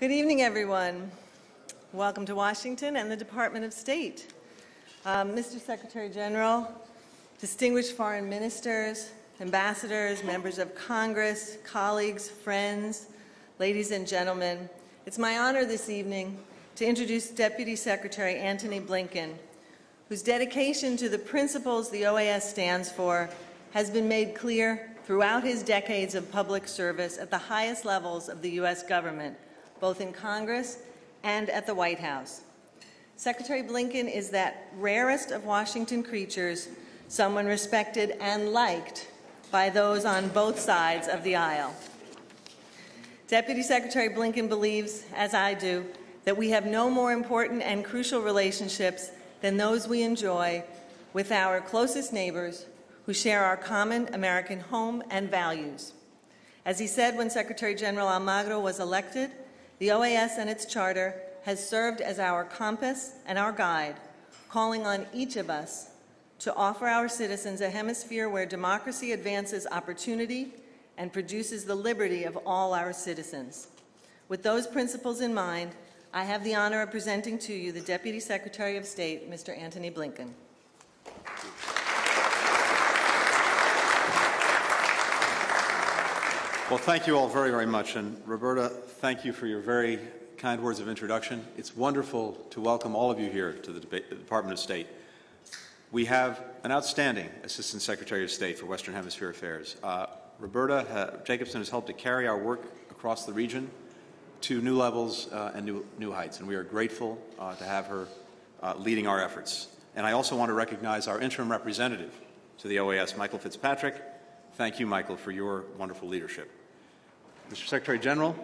Good evening, everyone. Welcome to Washington and the Department of State. Mr. Secretary General, distinguished foreign ministers, ambassadors, members of Congress, colleagues, friends, ladies and gentlemen, it's my honor this evening to introduce Deputy Secretary Antony Blinken, whose dedication to the principles the OAS stands for has been made clear throughout his decades of public service at the highest levels of the U.S. government, both in Congress and at the White House. Secretary Blinken is that rarest of Washington creatures, someone respected and liked by those on both sides of the aisle. Deputy Secretary Blinken believes, as I do, that we have no more important and crucial relationships than those we enjoy with our closest neighbors who share our common American home and values. As he said when Secretary General Almagro was elected, the OAS and its charter has served as our compass and our guide, calling on each of us to offer our citizens a hemisphere where democracy advances opportunity and produces the liberty of all our citizens. With those principles in mind, I have the honor of presenting to you the Deputy Secretary of State, Mr. Antony Blinken. Well, thank you all very, very much. And Roberta, thank you for your very kind words of introduction. It's wonderful to welcome all of you here to the Department of State. We have an outstanding Assistant Secretary of State for Western Hemisphere Affairs. Roberta Jacobson has helped to carry our work across the region to new levels and new heights, and we are grateful to have her leading our efforts. And I also want to recognize our interim representative to the OAS, Michael Fitzpatrick. Thank you, Michael, for your wonderful leadership. Mr. Secretary General,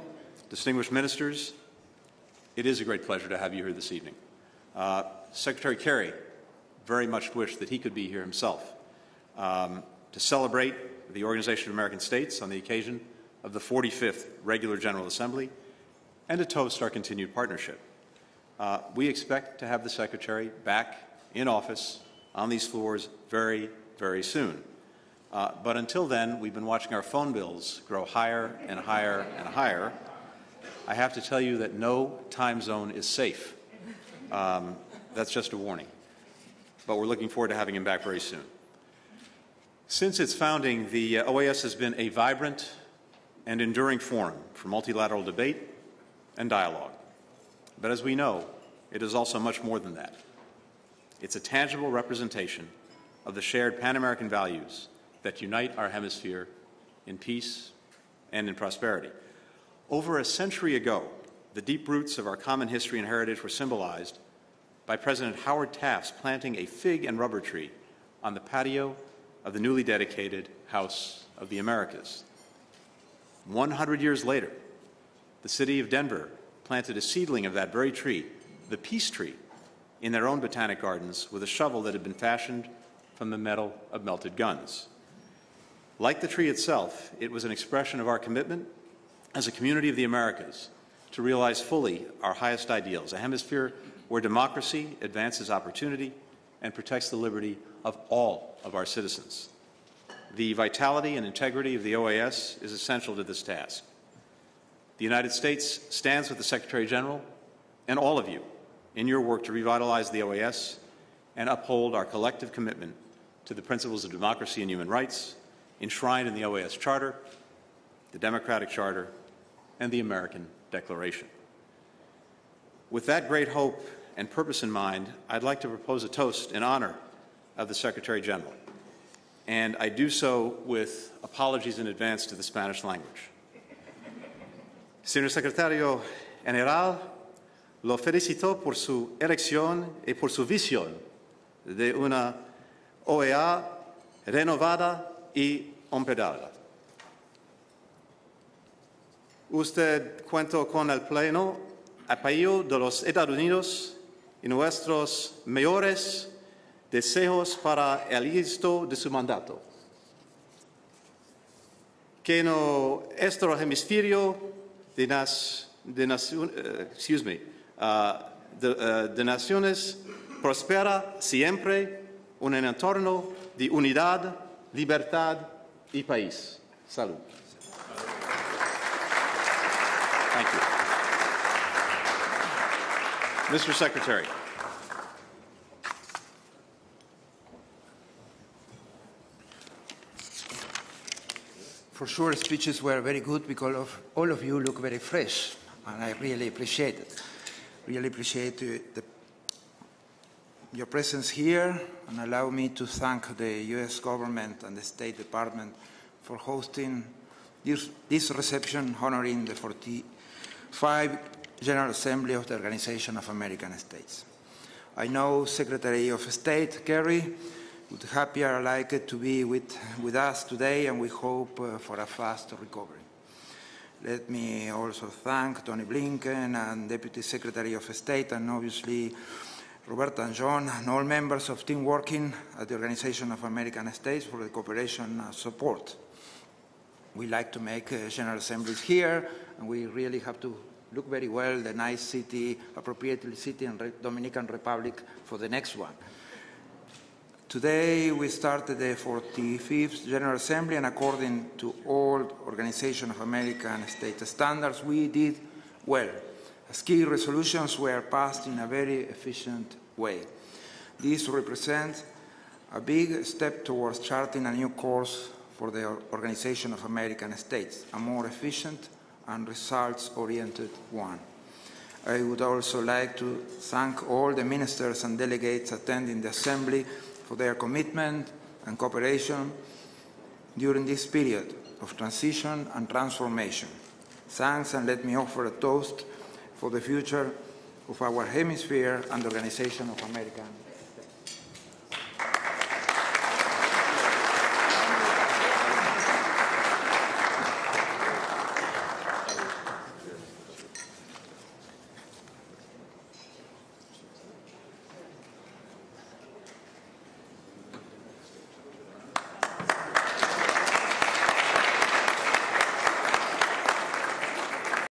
distinguished ministers, it is a great pleasure to have you here this evening. Secretary Kerry very much wished that he could be here himself to celebrate the Organization of American States on the occasion of the 45th Regular General Assembly and to toast our continued partnership. We expect to have the Secretary back in office on these floors very, very soon. But until then, we've been watching our phone bills grow higher and higher and higher. I have to tell you that no time zone is safe. That's just a warning. But we're looking forward to having him back very soon. Since its founding, the OAS has been a vibrant and enduring forum for multilateral debate and dialogue. But as we know, it is also much more than that. It's a tangible representation of the shared Pan-American values that unite our hemisphere in peace and in prosperity. Over a century ago, the deep roots of our common history and heritage were symbolized by President Howard Taft's planting a fig and rubber tree on the patio of the newly dedicated House of the Americas. 100 years later, the city of Denver planted a seedling of that very tree, the peace tree, in their own botanic gardens with a shovel that had been fashioned from the metal of melted guns. Like the tree itself, it was an expression of our commitment as a community of the Americas to realize fully our highest ideals, a hemisphere where democracy advances opportunity and protects the liberty of all of our citizens. The vitality and integrity of the OAS is essential to this task. The United States stands with the Secretary General and all of you in your work to revitalize the OAS and uphold our collective commitment to the principles of democracy and human rights enshrined in the OAS Charter, the Democratic Charter, and the American Declaration. With that great hope and purpose in mind, I'd like to propose a toast in honor of the Secretary General, and I do so with apologies in advance to the Spanish language. Señor Secretario General, lo felicito por su elección y por su visión de una OEA renovada y hospedada. Usted cuenta con el pleno apoyo de los Estados Unidos y nuestros mejores deseos para el éxito de su mandato. Que nuestro hemisferio de naciones prospera siempre en un entorno de unidad, libertad y país. Salud. Thank you. Mr. Secretary. For sure, speeches were very good because all of you look very fresh, and I really appreciate it. Really appreciate your presence here, and allow me to thank the U.S. government and the State Department for hosting this reception honoring the 45th General Assembly of the Organization of American States. I know Secretary of State Kerry would happier like it to be with us today, and we hope for a fast recovery. Let me also thank Tony Blinken and Deputy Secretary of State, and obviously Roberta and John, and all members of team working at the Organization of American States for the cooperation and support. We like to make General Assemblies here, and we really have to look very well the nice city, appropriately city in Dominican Republic for the next one. Today we started the 45th General Assembly, and according to all Organization of American States standards, we did well, as key resolutions were passed in a very efficient way. This represents a big step towards charting a new course for the Organization of American States, a more efficient and results-oriented one. I would also like to thank all the ministers and delegates attending the Assembly for their commitment and cooperation during this period of transition and transformation. Thanks, and let me offer a toast for the future of our hemisphere and the Organization of American